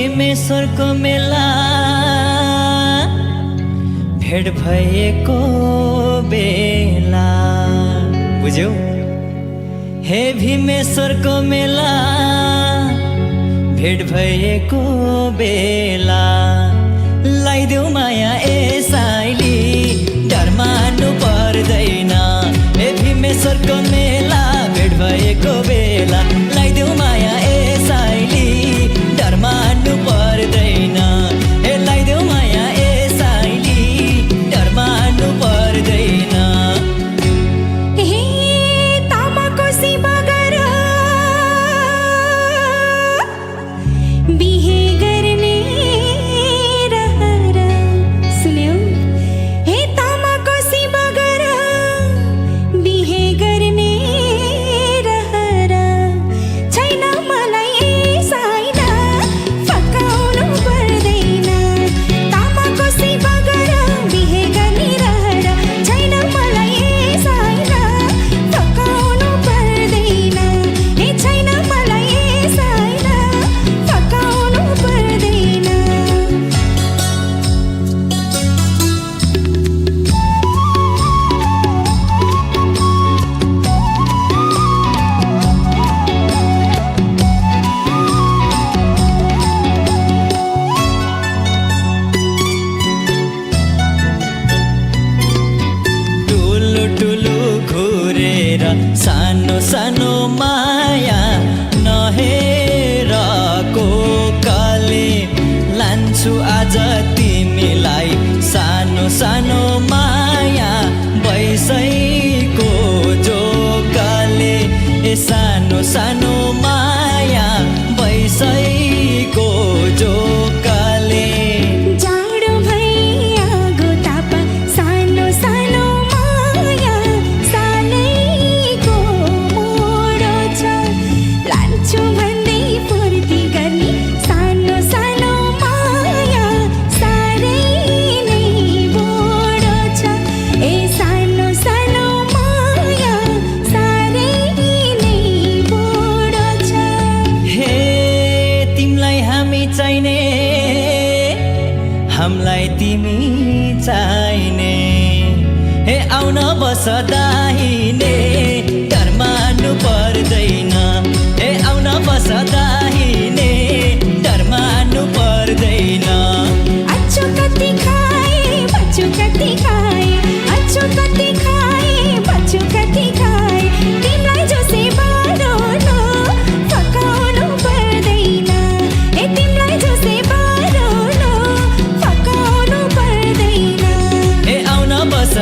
भीमेश्वरको मेला भेट भएको बेला बुझ्यौ हे भीमेश्वरको मेला भेट भएको बेला लाइदेऊ माया ए साइली डर मान्नु पर्दैन हे भीमेश्वरको मेला भेट भएको बेला लाइदेऊ माया ए साइली डर मान्नु पर्दैन हे लाइदेऊ माया ए साइली डर मान्नु पर्दैन सानो सानो माया नहेरको काले लान्छु आज तिमीलाई सानो सानो माया बैसैको जो काले ए सानो सानो माया बैसैको जो काले हामीलाई तिमी चाहिने हे आउन बस दाहिने डर मान्नु पर्दैन हे आउन बस दाहिने डर मान्नु पर्दैन अच्छो कति खाए बच्चो कति खाए अच्छो कति खाए बच्चो कति खाए तिमीलाई जो सेवा रोलो फकाउनु पर्दैन ए तिमीलाई जो सेवा रोलो फकाउनु पर्दैन हे आउन बस